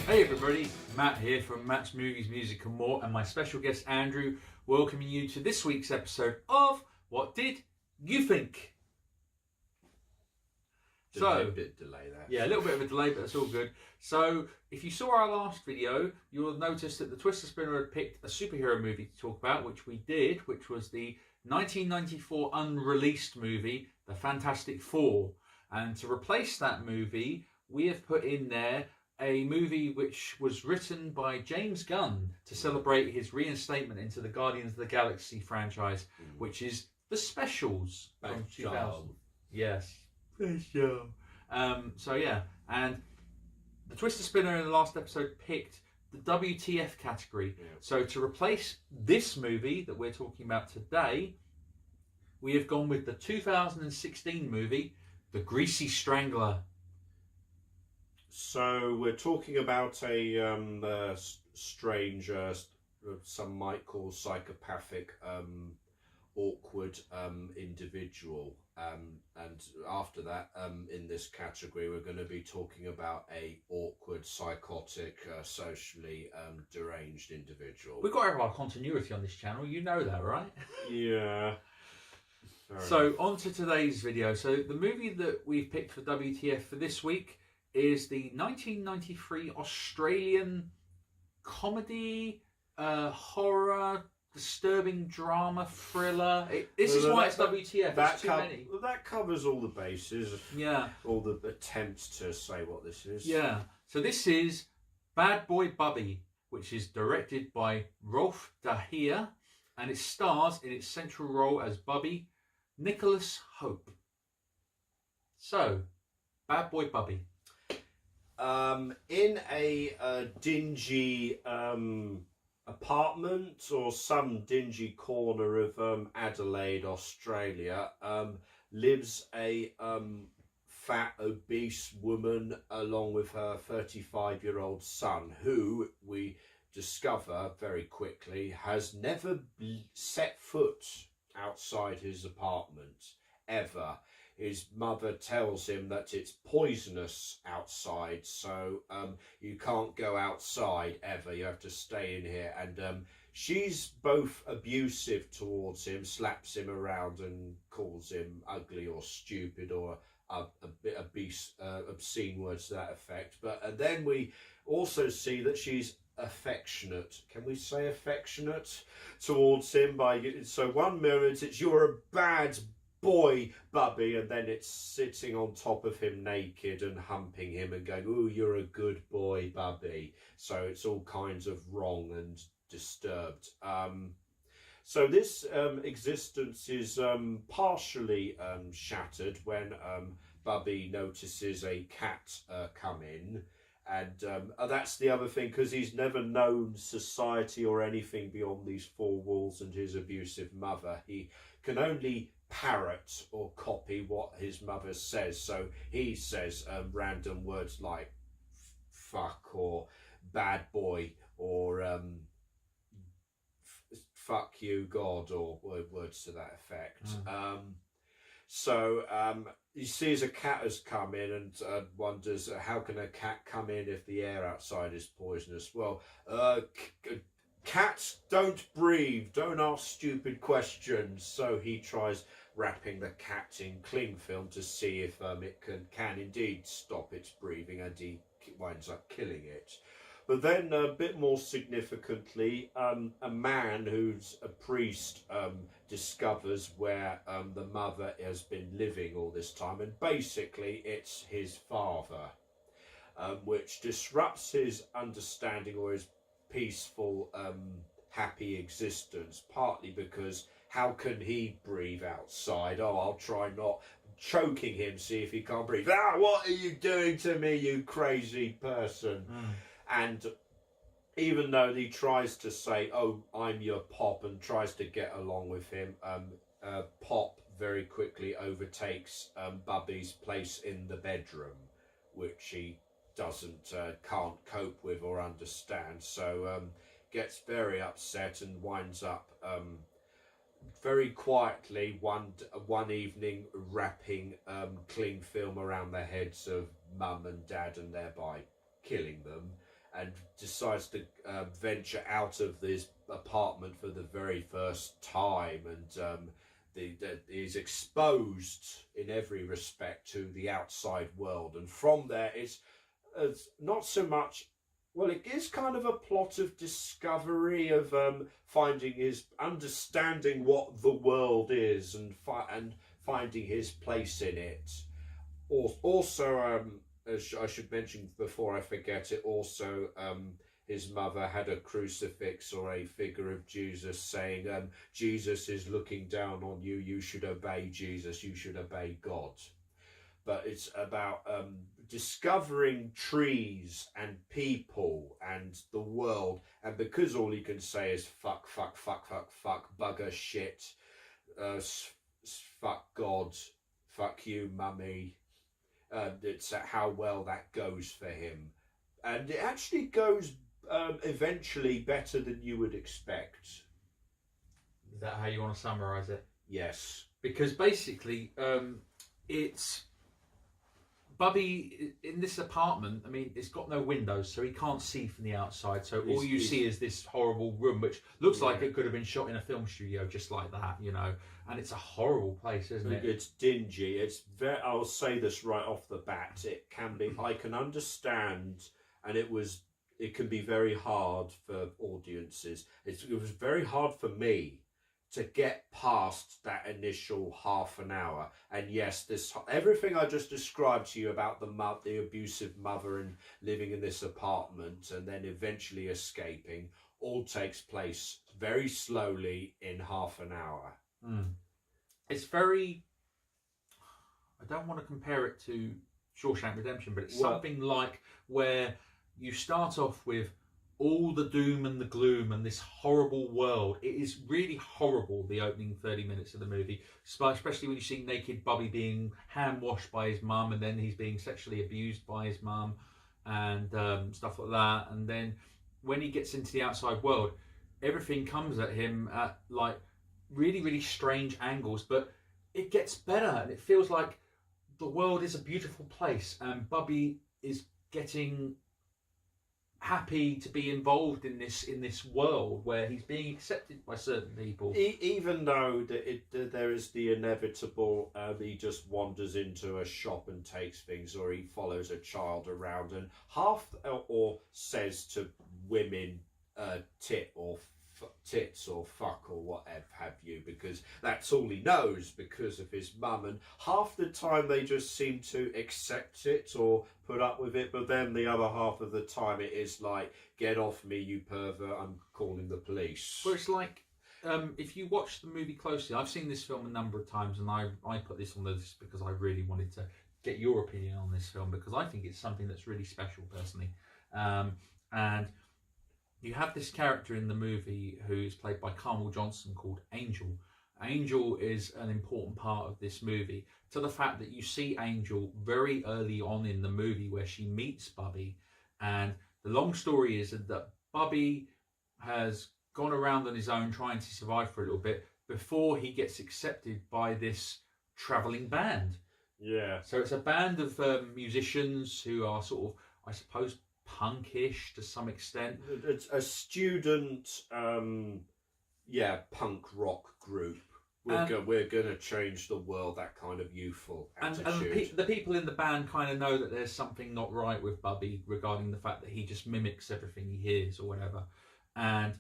Hey everybody, Matt here from Matt's Movies, Music and More, and my special guest Andrew, welcoming you to this week's episode of What Did You Think? A bit delay there. Yeah, a little bit of a delay, but that's all good. So, if you saw our last video, you will notice that the Twister Spinner had picked a superhero movie to talk about, which we did, which was the 1994 unreleased movie, The Fantastic Four. And to replace that movie, we have put in there a movie which was written by James Gunn to celebrate his reinstatement into the Guardians of the Galaxy franchise, which is The Specials from 2000. Yes. Special. So yeah, and the Twister Spinner in the last episode picked the WTF category. Yeah. So to replace this movie that we're talking about today, we have gone with the 2016 movie, The Greasy Strangler. So we're talking about a strange, some might call psychopathic, awkward individual. And after that, in this category, we're going to be talking about a awkward, psychotic, socially deranged individual. We've got to have our continuity on this channel. You know that, right? Yeah. So on to today's video. So the movie that we've picked for WTF for this week is the 1993 Australian comedy, horror, disturbing drama, thriller. This is why it's WTF. There's too many. That covers all the bases. Yeah. All the attempts to say what this is. Yeah. So this is Bad Boy Bubby, which is directed by Rolf De Heer, and it stars in its central role as Bubby, Nicholas Hope. So, Bad Boy Bubby. In a dingy apartment or some dingy corner of Adelaide, Australia, lives a fat, obese woman along with her 35-year-old son, who we discover very quickly has never set foot outside his apartment ever. His mother tells him that it's poisonous outside, so you can't go outside ever. You have to stay in here. And she's both abusive towards him, slaps him around and calls him ugly or stupid or a bit obscene words to that effect. But then we also see that she's affectionate. Can we say affectionate towards him? So one moment it's "you're a bad boy, Bubby," and then it's sitting on top of him naked and humping him and going, "Ooh, you're a good boy, Bubby." So it's all kinds of wrong and disturbed. So this existence is partially shattered when Bubby notices a cat come in. And that's the other thing, because he's never known society or anything beyond these four walls and his abusive mother. He can only parrot or copy what his mother says. So he says random words like fuck or bad boy or fuck you God, or words to that effect. So he sees a cat has come in and wonders, how can a cat come in if the air outside is poisonous? Well, cats don't breathe, don't ask stupid questions. So he tries wrapping the cat in cling film to see if it can indeed stop its breathing, and he winds up killing it. But then, a bit more significantly, a man who's a priest discovers where the mother has been living all this time, and basically it's his father, which disrupts his understanding or his peaceful, happy existence, partly because how can he breathe outside? Oh, I'll try not. Choking him, see if he can't breathe. Ah, what are you doing to me, you crazy person? And even though he tries to say, "Oh, I'm your Pop," and tries to get along with him, Pop very quickly overtakes Bubby's place in the bedroom, which he can't cope with or understand. So gets very upset and winds up very quietly one evening wrapping cling film around the heads of Mum and Dad and thereby killing them. and decides to venture out of this apartment for the very first time, and is exposed in every respect to the outside world. And from there, it's not so much. Well, it is kind of a plot of discovery, of understanding what the world is, and finding his place in it. Also, as I should mention before I forget it, also his mother had a crucifix or a figure of Jesus saying, Jesus is looking down on you, you should obey Jesus, you should obey God. But it's about discovering trees and people and the world, and because all you can say is fuck, fuck, fuck, fuck, fuck, bugger, shit, fuck God, fuck you, mummy, it's how well that goes for him. And it actually goes eventually better than you would expect. Is that how you want to summarise it? Yes. Because basically, it's Bubby in this apartment. I mean, it's got no windows, so he can't see from the outside. So all you see is this horrible room, which looks like it could have been shot in a film studio, just like that, you know. And it's a horrible place, isn't it? It's dingy. It's very. I'll say this right off the bat. It can be. I can understand, and it can be very hard for audiences. It was very hard for me to get past that initial half an hour. And yes, everything I just described to you about the abusive mother and living in this apartment and then eventually escaping all takes place very slowly in half an hour. It's very, I don't want to compare it to Shawshank Redemption, but it's something like where you start off with all the doom and the gloom and this horrible world. It is really horrible, the opening 30 minutes of the movie, especially when you see naked Bubby being hand washed by his mum, and then he's being sexually abused by his mum and stuff like that. And then when he gets into the outside world, everything comes at him at like really, really strange angles, but it gets better, and it feels like the world is a beautiful place, and Bubby is getting happy to be involved in this world where he's being accepted by certain people. Even though there is the inevitable, he just wanders into a shop and takes things, or he follows a child around and or says to women, tit or tits or fuck or whatever have you, because that's all he knows because of his mum, and half the time they just seem to accept it or put up with it, but then the other half of the time it is like, get off me, you pervert, I'm calling the police. Well, it's like, if you watch the movie closely, I've seen this film a number of times, and I put this on the list because I really wanted to get your opinion on this film, because I think it's something that's really special personally. And you have this character in the movie who's played by Carmel Johnson called Angel. Angel is an important part of this movie, to the fact that you see Angel very early on in the movie where she meets Bubby. And the long story is that Bubby has gone around on his own trying to survive for a little bit before he gets accepted by this travelling band. Yeah. So it's a band of musicians who are sort of, I suppose, punkish to some extent. It's a student, punk rock group. We're going to change the world, that kind of youthful attitude. And the people in the band kind of know that there's something not right with Bubby regarding the fact that he just mimics everything he hears or whatever. And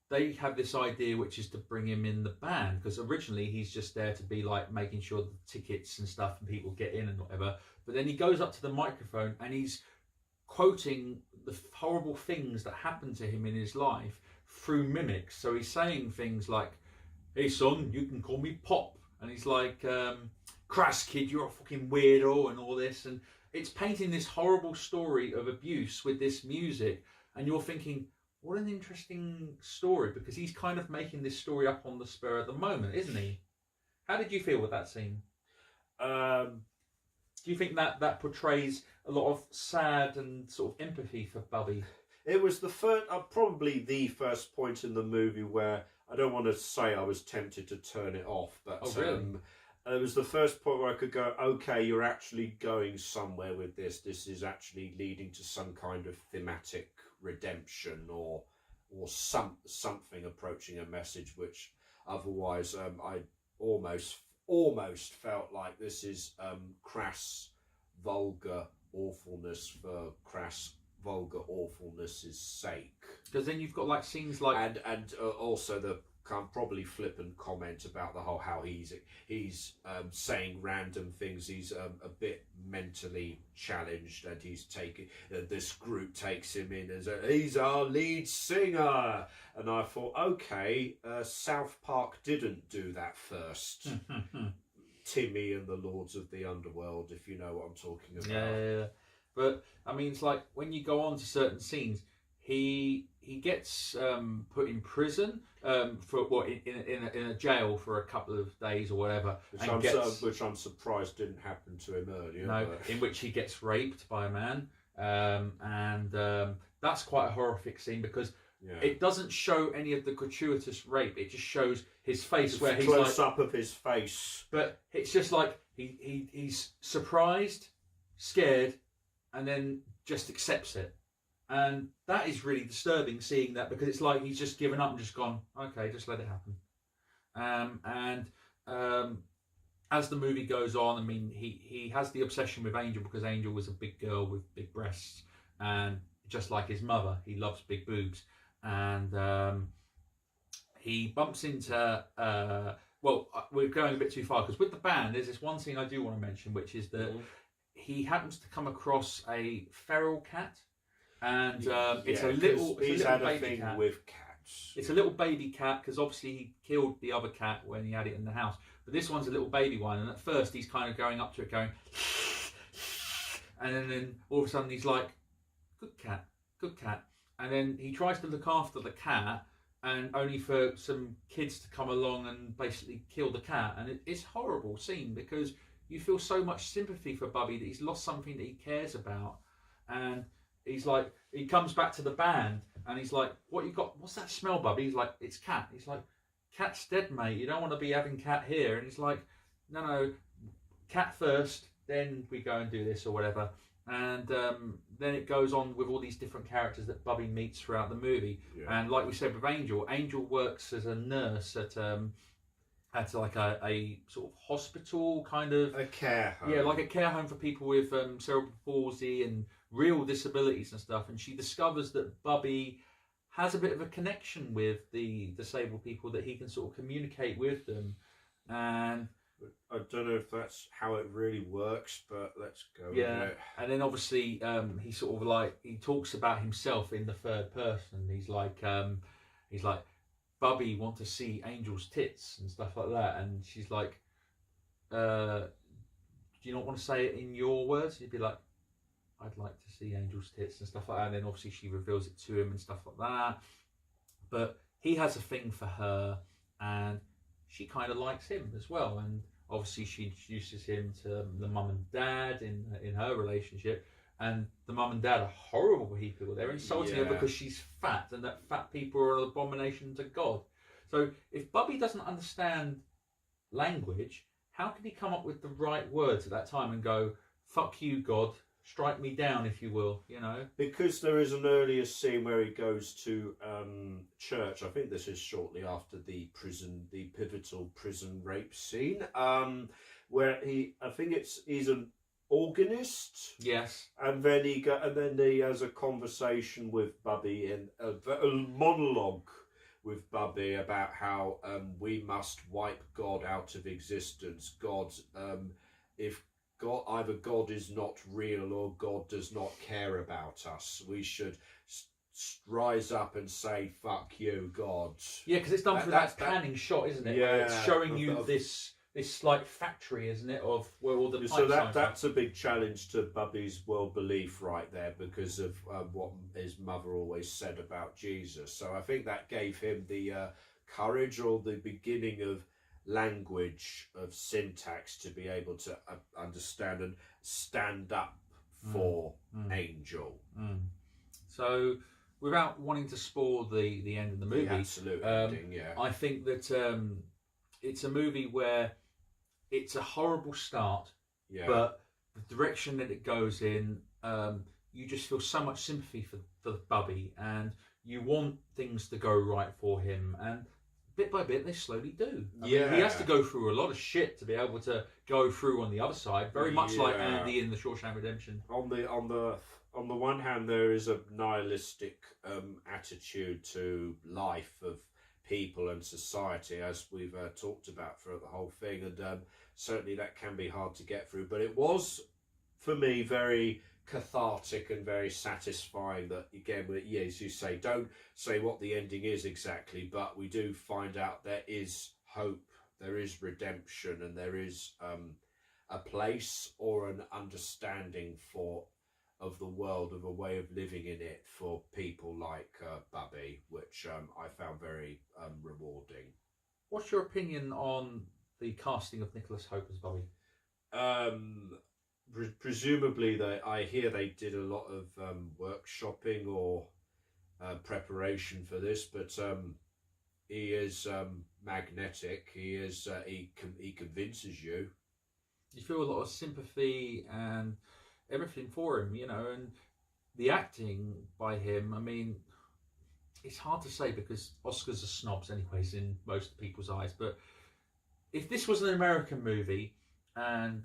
they have this idea, which is to bring him in the band, because originally he's just there to be like making sure the tickets and stuff and people get in and whatever. But then he goes up to the microphone and he's quoting the horrible things that happened to him in his life through mimics. So he's saying things like, hey son, you can call me Pop. And he's like, crass kid, you're a fucking weirdo and all this. And it's painting this horrible story of abuse with this music. And you're thinking, what an interesting story, because he's kind of making this story up on the spur at the moment, isn't he? How did you feel with that scene? Do you think that portrays a lot of sad and sort of empathy for Bubby? It was the first, probably the first point in the movie where I don't want to say I was tempted to turn it off, but oh, really? it was the first point where I could go, okay, you're actually going somewhere with this. This is actually leading to some kind of thematic redemption or something approaching a message, which otherwise I almost felt like this is crass, vulgar awfulness for crass, vulgar awfulness' sake. Because then you've got like scenes like and also the probably flippant comment about the whole how he's saying random things. He's a bit mentally challenged, and he's taking this group takes him in as he's our lead singer. And I thought, okay, South Park didn't do that first. Timmy and the Lords of the Underworld, if you know what I'm talking about. Yeah. But I mean, it's like when you go on to certain scenes, he gets put in prison for what in a jail for a couple of days or whatever, which I'm surprised didn't happen to him earlier. No, in which he gets raped by a man, and that's quite a horrific scene because it doesn't show any of the gratuitous rape. It just shows his face where he's close up of his face. But it's just like he's surprised, scared, and then just accepts it. And that is really disturbing, seeing that, because it's like he's just given up and just gone, okay, just let it happen. As the movie goes on, I mean, he has the obsession with Angel because Angel was a big girl with big breasts, and just like his mother, he loves big boobs. And he bumps into, we're going a bit too far, because with the band, there's this one scene I do want to mention, which is that he happens to come across a feral cat. And it's a little baby cat with cats. It's a little baby cat because obviously he killed the other cat when he had it in the house. But this one's a little baby one, and at first he's kind of going up to it, going, and then all of a sudden he's like, "Good cat, good cat." And then he tries to look after the cat, and only for some kids to come along and basically kill the cat. And it's a horrible scene because you feel so much sympathy for Bubby that he's lost something that he cares about, and he's like, he comes back to the band and he's like, "What you got? What's that smell, Bubby?" He's like, "It's cat." He's like, "Cat's dead, mate. You don't want to be having cat here." And he's like, No, cat first, then we go and do this or whatever. And then it goes on with all these different characters that Bubby meets throughout the movie. Yeah. And like we said with Angel works as a nurse at like a sort of hospital kind of... A care home. Yeah, like a care home for people with cerebral palsy and real disabilities and stuff. And she discovers that Bubby has a bit of a connection with the disabled people, that he can sort of communicate with them. And I don't know if that's how it really works, but let's go. Yeah, with it. And then obviously he sort of like, he talks about himself in the third person. He's like, "Bubby, want to see Angel's tits," and stuff like that. And she's like, "Do you not want to say it in your words?" He'd be like, "I'd like to see Angel's tits," and stuff like that. And then obviously she reveals it to him and stuff like that. But he has a thing for her, and she kind of likes him as well. And obviously she introduces him to the mum and dad in her relationship. And the mum and dad are horrible people. They're insulting her because she's fat, and that fat people are an abomination to God. So if Bubby doesn't understand language, how can he come up with the right words at that time and go, "Fuck you, God, strike me down, if you will," you know? Because there is an earlier scene where he goes to church. I think this is shortly after the pivotal prison rape scene, where he's an organist. Yes. And then he has a conversation with Bubby, and a monologue with Bubby about how we must wipe God out of existence. If either God is not real or God does not care about us, we should rise up and say, "Fuck you, God." Yeah, because it's done through that panning shot, isn't it? Yeah, where it's showing you this like factory, isn't it, of where all the pipes that's a big challenge to Bubby's world belief right there, because of what his mother always said about Jesus. So I think that gave him the courage, or the beginning of language, of syntax, to be able to understand and stand up for Angel. So without wanting to spoil the end of the movie, the absolute ending, yeah, I think that it's a movie where it's a horrible start, Yeah. but the direction that it goes in, you just feel so much sympathy for Bubby, and you want things to go right for him, and bit by bit they slowly do. I mean, he has to go through a lot of shit to be able to go through on the other side, very much like Andy in the Shawshank Redemption. On the one hand, there is a nihilistic attitude to life of people and society, as we've talked about throughout the whole thing, and certainly that can be hard to get through. But it was, for me, very cathartic and very satisfying that, again, as you say, don't say what the ending is exactly, but we do find out there is hope, there is redemption, and there is a place or an understanding of the world, of a way of living in it for people like Bubby, which I found very rewarding. What's your opinion on the casting of Nicholas Hope as Bubby? Presumably, I hear they did a lot of workshopping or preparation for this, but he is magnetic. He convinces you. You feel a lot of sympathy and everything for him, you know, and the acting by him, I mean, it's hard to say because Oscars are snobs anyways in most people's eyes, but if this was an American movie and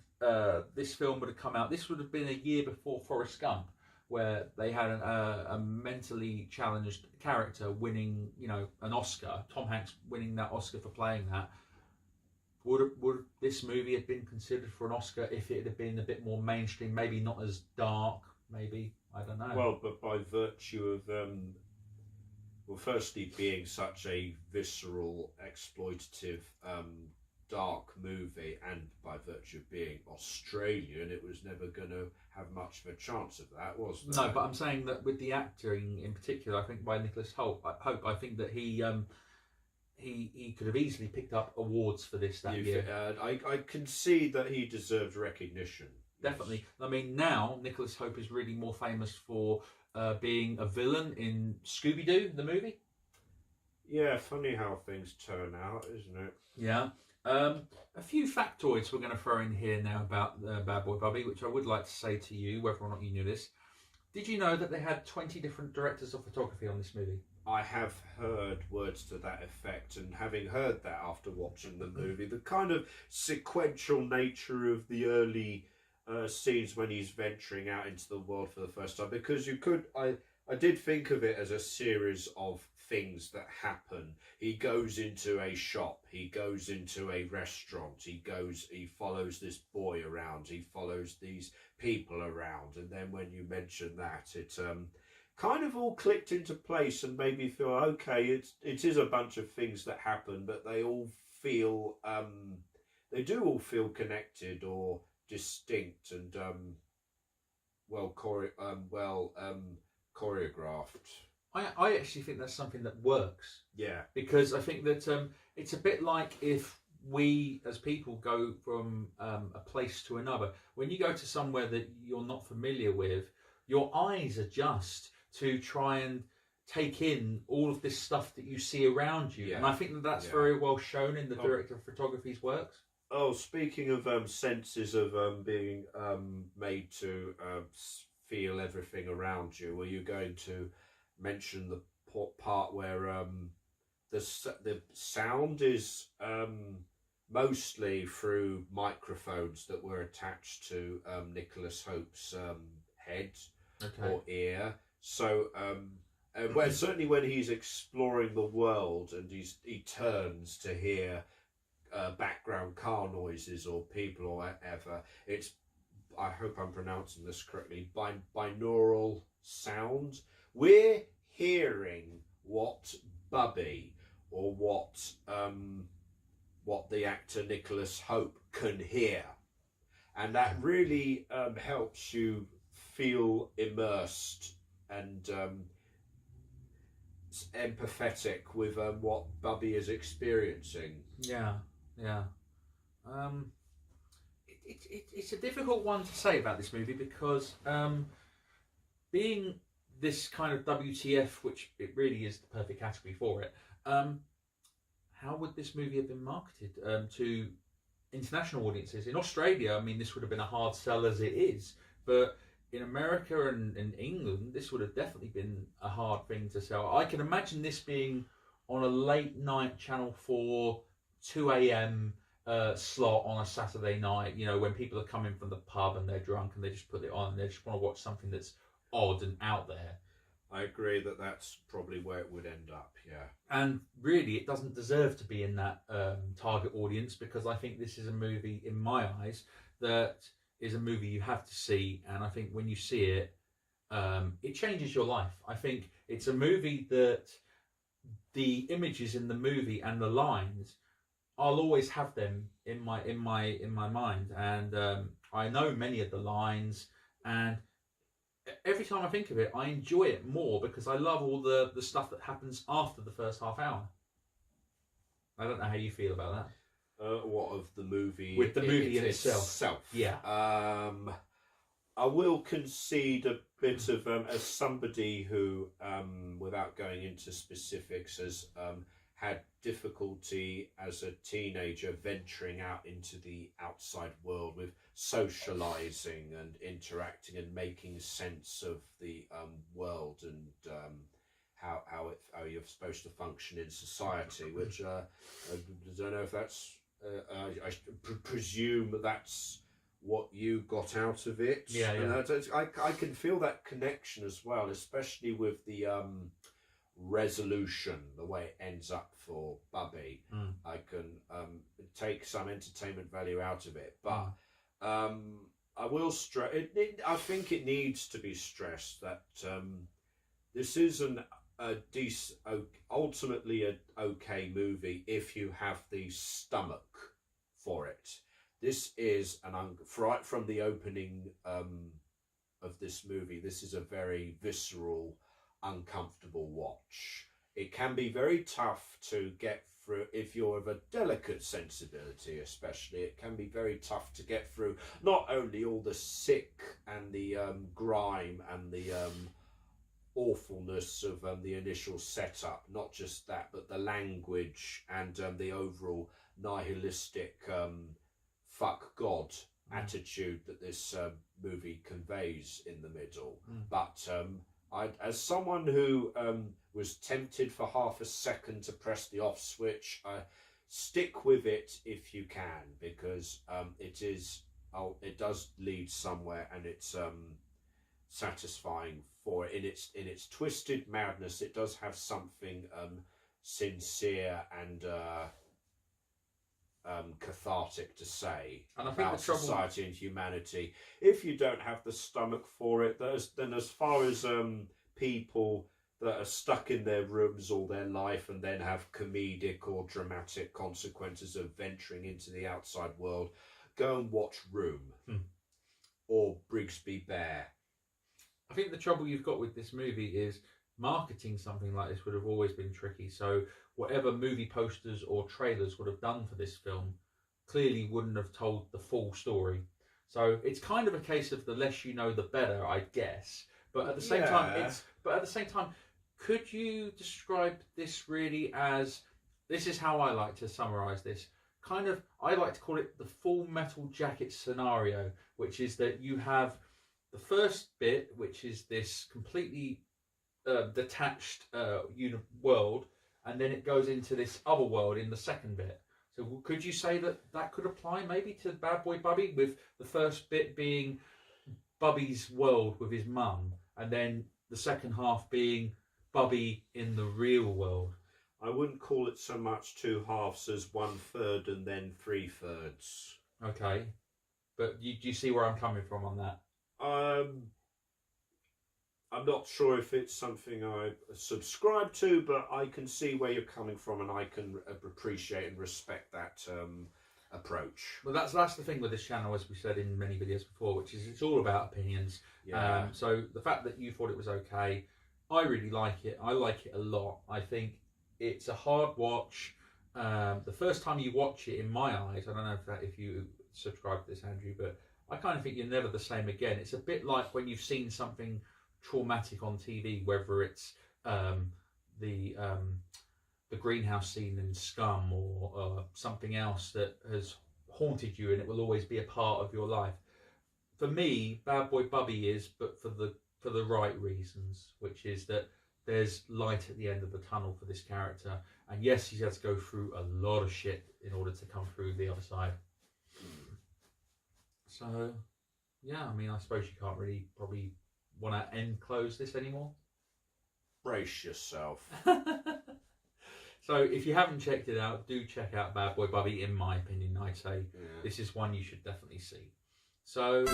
this film would have come out, this would have been a year before Forrest Gump, where they had a mentally challenged character winning, you know, an Oscar, Tom Hanks winning that Oscar for playing that. Would this movie have been considered for an Oscar if it had been a bit more mainstream, maybe not as dark, maybe? I don't know. Well, but by virtue of, well, firstly, being such a visceral, exploitative, dark movie, and by virtue of being Australian, it was never going to have much of a chance of that, was there? No, but I'm saying that with the acting in particular, I think by Nicholas Hope, I think that he could have easily picked up awards for this that year. I concede that he deserves recognition. Definitely. I mean, now Nicholas Hope is really more famous for being a villain in Scooby-Doo, the movie. Yeah, funny how things turn out, isn't it? Yeah. A few factoids we're going to throw in here now about Bad Boy Bubby, which I would like to say to you, whether or not you knew this. Did you know that they had 20 different directors of photography on this movie? I have heard words to that effect, and having heard that after watching the movie, the kind of sequential nature of the early scenes when he's venturing out into the world for the first time, because I did think of it as a series of things that happen. He goes into a shop, he goes into a restaurant, he follows this boy around, he follows these people around, and then when you mention that, it kind of all clicked into place and made me feel, okay, it is a bunch of things that happen, but they all feel they do all feel connected or distinct and well choreographed. I actually think that's something that works. Yeah. Because I think that it's a bit like if we as people go from a place to another. When you go to somewhere that you're not familiar with, your eyes adjust to try and take in all of this stuff that you see around you. Yeah. And I think that that's very well shown in the director of photography's works. Oh, speaking of senses of being made to feel everything around you, were you going to mention the part where the sound is mostly through microphones that were attached to Nicholas Hope's head or ear? So certainly when he's exploring the world and he turns to hear background car noises or people or whatever, it's, I hope I'm pronouncing this correctly, binaural sound. We're hearing what Bubby or what the actor Nicholas Hope can hear, and that really helps you feel immersed and empathetic with what Bubby is experiencing. Yeah. It's a difficult one to say about this movie because being this kind of WTF, which it really is the perfect category for it, how would this movie have been marketed to international audiences. In Australia, I mean, this would have been a hard sell as it is, but in America and England, this would have definitely been a hard thing to sell. I can imagine this being on a late night Channel 4, 2 a.m. Slot on a Saturday night, you know, when people are coming from the pub and they're drunk and they just put it on and they just want to watch something that's odd and out there. I agree that that's probably where it would end up, yeah. And really, it doesn't deserve to be in that target audience, because I think this is a movie, in my eyes, that is a movie you have to see. And I think when you see it, it changes your life. I think it's a movie that the images in the movie and the lines, I'll always have them in my mind. And I know many of the lines, and every time I think of it, I enjoy it more because I love all the stuff that happens after the first half hour. I don't know how you feel about that. What of the movie? With the movie in itself. Yeah. I will concede a bit of, as somebody who, without going into specifics, has had difficulty as a teenager venturing out into the outside world with socialising and interacting and making sense of the world and how you're supposed to function in society, which I don't know if that's I presume that's what you got out of it. Yeah. And I can feel that connection as well, especially with the resolution, the way it ends up for Bubby. I can take some entertainment value out of it, but I will stress. I think it needs to be stressed that this is ultimately an okay movie if you have the stomach for it. This is right from the opening of this movie. This is a very visceral, uncomfortable watch. It can be very tough to get through if you're of a delicate sensibility, especially. It can be very tough to get through not only all the sick and the grime and the awfulness of the initial setup, not just that, but the language and the overall nihilistic fuck God attitude that this movie conveys in the middle. But as someone who was tempted for half a second to press the off switch, stick with it if you can, because it does lead somewhere, and it's satisfying for it. In its twisted madness, it does have something sincere and cathartic to say about society and humanity. If you don't have the stomach for it, then as far as people that are stuck in their rooms all their life and then have comedic or dramatic consequences of venturing into the outside world, go and watch Room or Brigsby Bear. I think the trouble you've got with this movie is marketing something like this would have always been tricky. So whatever movie posters or trailers would have done for this film clearly wouldn't have told the full story. So it's kind of a case of the less you know, the better, I guess. But at the same time, could you describe this really as, this is how I like to summarise this, kind of, I like to call it the Full Metal Jacket scenario, which is that you have the first bit, which is this completely detached world, and then it goes into this other world in the second bit. So could you say that could apply maybe to Bad Boy Bubby, with the first bit being Bubby's world with his mum, and then the second half being Bubby in the real world? I wouldn't call it so much two halves as 1/3 and then 3/3. Okay, but do you see where I'm coming from on that? I'm not sure if it's something I subscribe to, but I can see where you're coming from, and I can appreciate and respect that approach. Well, that's the thing with this channel, as we said in many videos before, which is it's all about opinions. Yeah. So the fact that you thought it was okay, I really like it. I like it a lot. I think it's a hard watch. The first time you watch it, in my eyes, I don't know if you subscribe to this, Andrew, but I kind of think you're never the same again. It's a bit like when you've seen something traumatic on TV, whether it's the greenhouse scene in Scum or something else that has haunted you and it will always be a part of your life. For me, Bad Boy Bubby is, but for the right reasons, which is that there's light at the end of the tunnel for this character. And yes, he's had to go through a lot of shit in order to come through the other side. So, yeah, I mean, I suppose you can't really probably want to close this anymore. Brace yourself. So, if you haven't checked it out, do check out Bad Boy Bubby, in my opinion. I'd say this is one you should definitely see. So,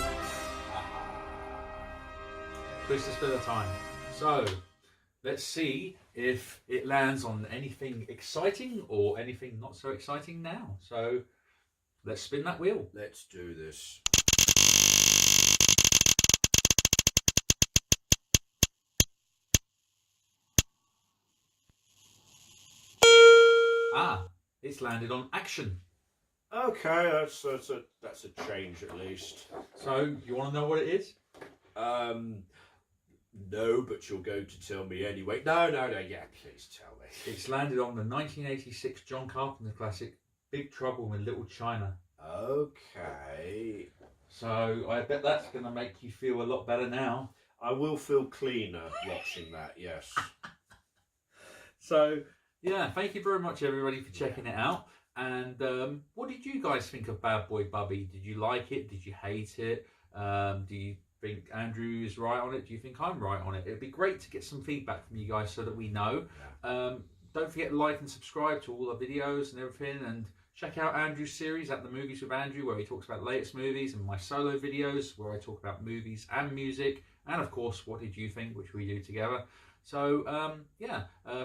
Twister Spinner time. So, let's see if it lands on anything exciting or anything not so exciting now. So, let's spin that wheel. Let's do this. Ah, it's landed on action. Okay, that's a change at least. So, you want to know what it is? No, but you're going to tell me anyway. No, yeah, please tell me. It's landed on the 1986 John Carpenter classic, Big Trouble in Little China. Okay. So, I bet that's going to make you feel a lot better now. I will feel cleaner watching that, yes. So, yeah, thank you very much, everybody, for checking it out. And what did you guys think of Bad Boy Bubby? Did you like it? Did you hate it? Do you think Andrew is right on it? Do you think I'm right on it? It'd be great to get some feedback from you guys so that we know. Don't forget to like and subscribe to all the videos and everything. And check out Andrew's series, At the Movies with Andrew, where he talks about the latest movies, and my solo videos, where I talk about movies and music. And, of course, What Did You Think, which we do together. So,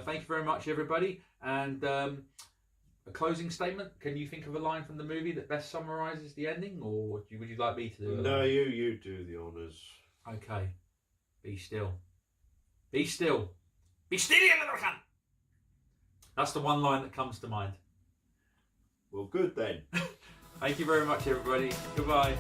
thank you very much, everybody. And a closing statement. Can you think of a line from the movie that best summarises the ending, or would you like me to do it? No, you do the honours. Okay. Be still. Be still. Be still, you little cunt! That's the one line that comes to mind. Well, good then. Thank you very much, everybody. Goodbye.